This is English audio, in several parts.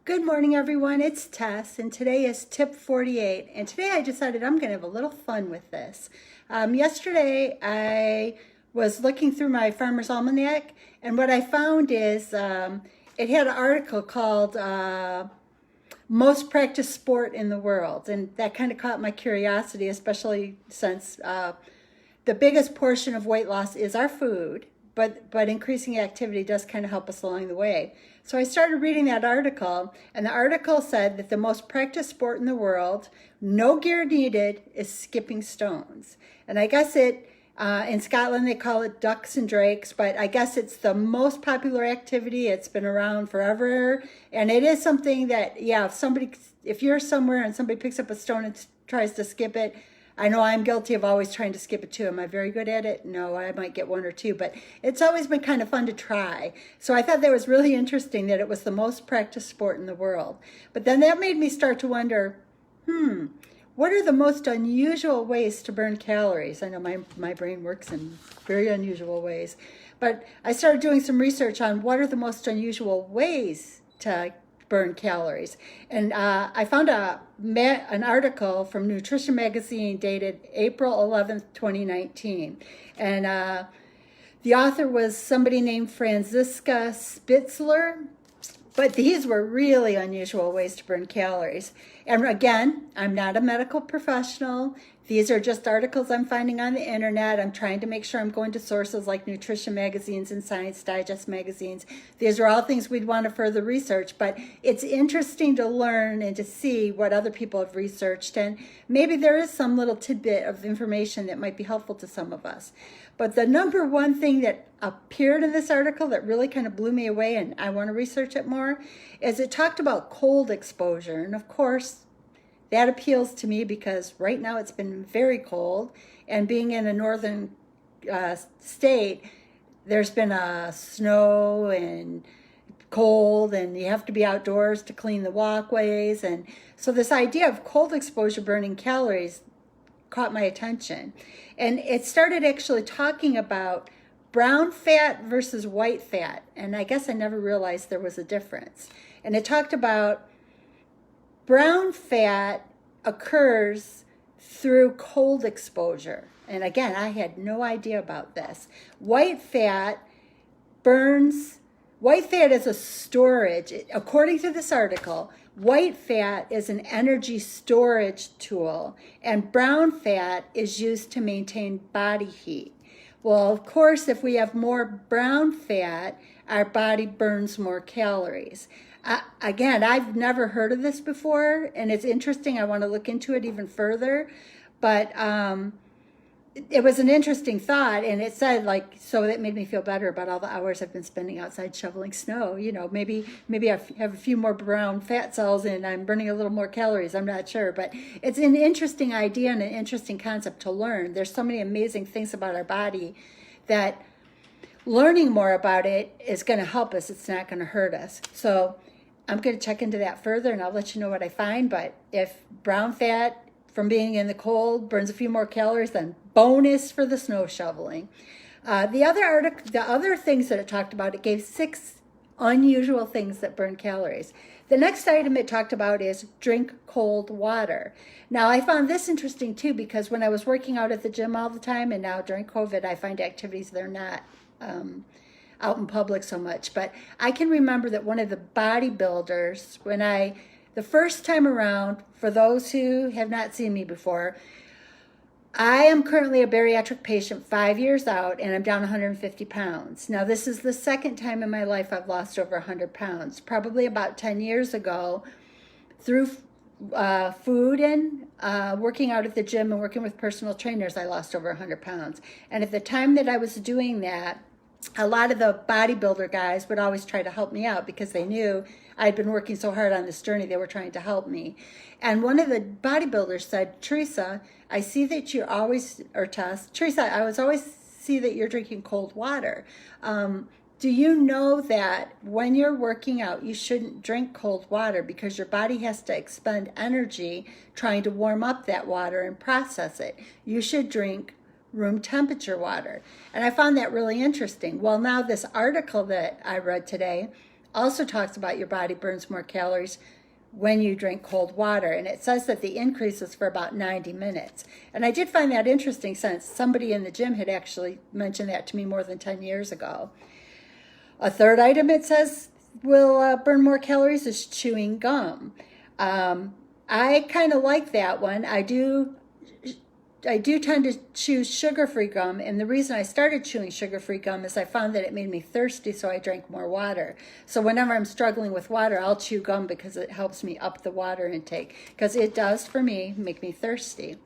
Good morning, everyone. It's Tess, and today is tip 48. And today I decided I'm going to have a little fun with this. Yesterday I was looking through my Farmer's Almanac, and what I found is it had an article called Most Practiced Sport in the World. And that kind of caught my curiosity, especially since the biggest portion of weight loss is our food, but increasing activity does kind of help us along the way. So I started reading that article, and the article said that the most practiced sport in the world, no gear needed, is skipping stones. And I guess in Scotland they call it ducks and drakes, but I guess it's the most popular activity. It's been around forever, and it is something that, yeah, if you're somewhere and somebody picks up a stone and tries to skip it, I know I'm guilty of always trying to skip it too. Am I very good at it? No, I might get one or two, but it's always been kind of fun to try. So I thought that was really interesting that it was the most practiced sport in the world. But then that made me start to wonder, what are the most unusual ways to burn calories? I know my brain works in very unusual ways. But I started doing some research on what are the most unusual ways to burn calories. And I found an article from Nutrition Magazine dated April 11th, 2019. And the author was somebody named Franziska Spitzler. But these were really unusual ways to burn calories. And again, I'm not a medical professional. These are just articles I'm finding on the internet. I'm trying to make sure I'm going to sources like nutrition magazines and Science Digest magazines. These are all things we'd want to further research, but it's interesting to learn and to see what other people have researched, and maybe there is some little tidbit of information that might be helpful to some of us. But the number one thing that appeared in this article that really kind of blew me away, and I want to research it more, is it talked about cold exposure. And of course, that appeals to me because right now it's been very cold, and being in a northern state, there's been snow and cold, and you have to be outdoors to clean the walkways. And so this idea of cold exposure burning calories caught my attention. And it started actually talking about brown fat versus white fat. And I guess I never realized there was a difference. And it talked about brown fat occurs through cold exposure. And again, I had no idea about this. White fat is a storage. According to this article, white fat is an energy storage tool, and brown fat is used to maintain body heat. Well, of course, if we have more brown fat, our body burns more calories. Again, I've never heard of this before, and it's interesting. I want to look into it even further, but it was an interesting thought, and it said, so that made me feel better about all the hours I've been spending outside shoveling snow. You know, maybe I have a few more brown fat cells and I'm burning a little more calories. I'm not sure, but it's an interesting idea and an interesting concept to learn. There's so many amazing things about our body that learning more about it is going to help us. It's not going to hurt us. So I'm going to check into that further, and I'll let you know what I find. But if brown fat from being in the cold burns a few more calories, then bonus for the snow shoveling. The other things that it talked about, it gave 6 unusual things that burn calories. The next item it talked about is drink cold water. Now, I found this interesting too, because when I was working out at the gym all the time, and now during COVID, I find activities that are not out in public so much. But I can remember that one of the bodybuilders, the first time around, for those who have not seen me before, I am currently a bariatric patient 5 years out, and I'm down 150 pounds. Now, this is the second time in my life I've lost over 100 pounds. Probably about 10 years ago, through food and working out at the gym and working with personal trainers, I lost over 100 pounds. And at the time that I was doing that, a lot of the bodybuilder guys would always try to help me out because they knew I'd been working so hard on this journey. They were trying to help me. And one of the bodybuilders said, Teresa, I see that you're always, or Tess, Teresa, I always see that you're drinking cold water. Do you know that when you're working out, you shouldn't drink cold water because your body has to expend energy trying to warm up that water and process it? You should drink room temperature water. And I found that really interesting. Well, now this article that I read today also talks about your body burns more calories when you drink cold water. And it says that the increase is for about 90 minutes. And I did find that interesting since somebody in the gym had actually mentioned that to me more than 10 years ago. A third item it says will burn more calories is chewing gum. I kind of like that one. I do tend to choose sugar-free gum, and the reason I started chewing sugar-free gum is I found that it made me thirsty, so I drank more water. So whenever I'm struggling with water, I'll chew gum because it helps me up the water intake, because it does, for me, make me thirsty.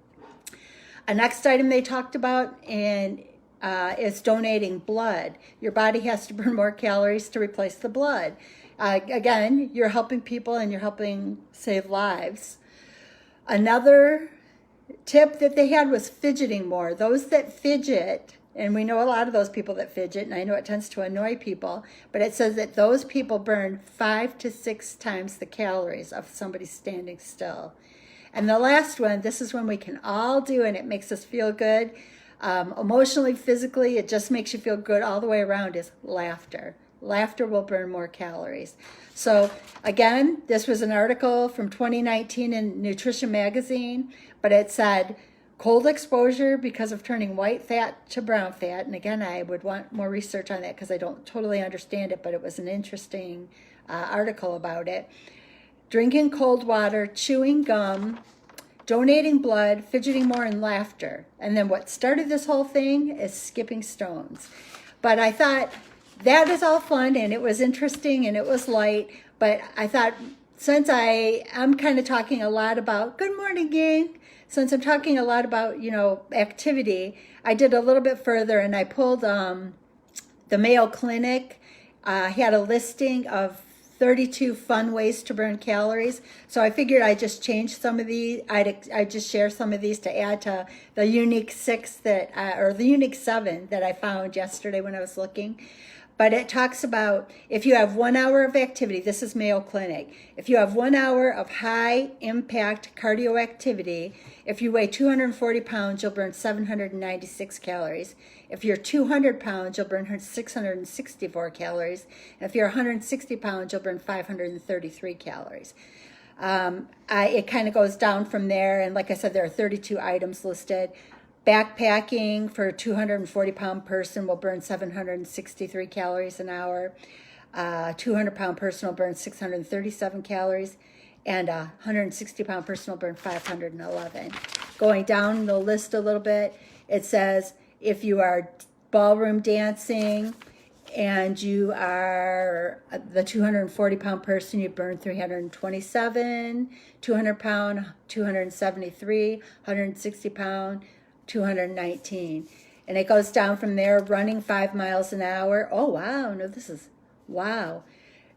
A next item they talked about is donating blood. Your body has to burn more calories to replace the blood. Again, you're helping people and you're helping save lives. Another tip that they had was fidgeting more. Those that fidget, and we know a lot of those people that fidget, and I know it tends to annoy people, but it says that those people burn 5 to 6 times the calories of somebody standing still. And the last one, this is one we can all do, and it makes us feel good. Emotionally, physically, it just makes you feel good all the way around, is laughter. Laughter will burn more calories. So again, this was an article from 2019 in Nutrition Magazine, but it said cold exposure because of turning white fat to brown fat. And again, I would want more research on that because I don't totally understand it, but it was an interesting article about it. Drinking cold water, chewing gum, donating blood, fidgeting more, and laughter. And then what started this whole thing is skipping stones. But I thought, that is all fun, and it was interesting, and it was light, but I thought, since I'm kind of talking a lot about, good morning, gang, since I'm talking a lot about, activity, I did a little bit further, and I pulled the Mayo Clinic, had a listing of 32 fun ways to burn calories. So I figured I'd just change some of these. I'd just share some of these to add to the unique 6 or the unique 7 that I found yesterday when I was looking. But it talks about if you have 1 hour of activity, this is Mayo Clinic. If you have 1 hour of high impact cardio activity, if you weigh 240 pounds, you'll burn 796 calories. If you're 200 pounds, you'll burn 664 calories. If you're 160 pounds, you'll burn 533 calories. It kind of goes down from there. And like I said, there are 32 items listed. Backpacking for a 240-pound person will burn 763 calories an hour. 200-pound person will burn 637 calories. And a 160-pound person will burn 511. Going down the list a little bit, it says if you are ballroom dancing and you are the 240-pound person, you burn 327. 200-pound, 273. 160-pound, 219. And it goes down from there, running 5 miles an hour. Oh, wow. No, wow.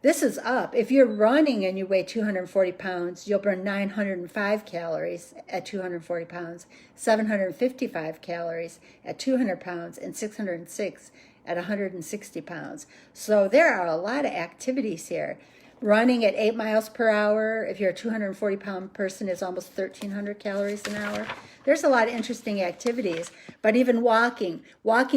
This is up. If you're running and you weigh 240 pounds, you'll burn 905 calories at 240 pounds, 755 calories at 200 pounds, and 606 at 160 pounds. So there are a lot of activities here. Running at 8 miles per hour, if you're a 240-pound person, is almost 1,300 calories an hour. There's a lot of interesting activities. But even walking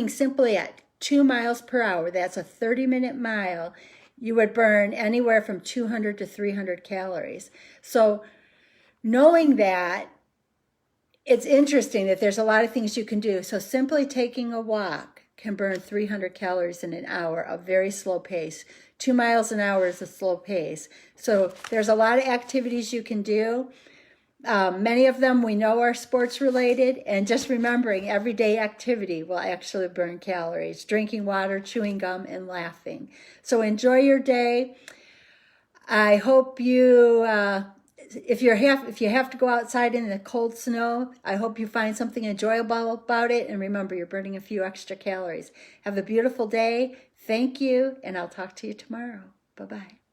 simply at 2 miles per hour, that's a 30-minute mile, you would burn anywhere from 200 to 300 calories. So knowing that, it's interesting that there's a lot of things you can do. So simply taking a walk can burn 300 calories in an hour, a very slow pace. 2 miles an hour is a slow pace. So there's a lot of activities you can do. Many of them we know are sports related, and just remembering everyday activity will actually burn calories. Drinking water, chewing gum, and laughing. So enjoy your day. I hope you, if you have to go outside in the cold snow, I hope you find something enjoyable about it, and remember you're burning a few extra calories. Have a beautiful day. Thank you, and I'll talk to you tomorrow. Bye-bye.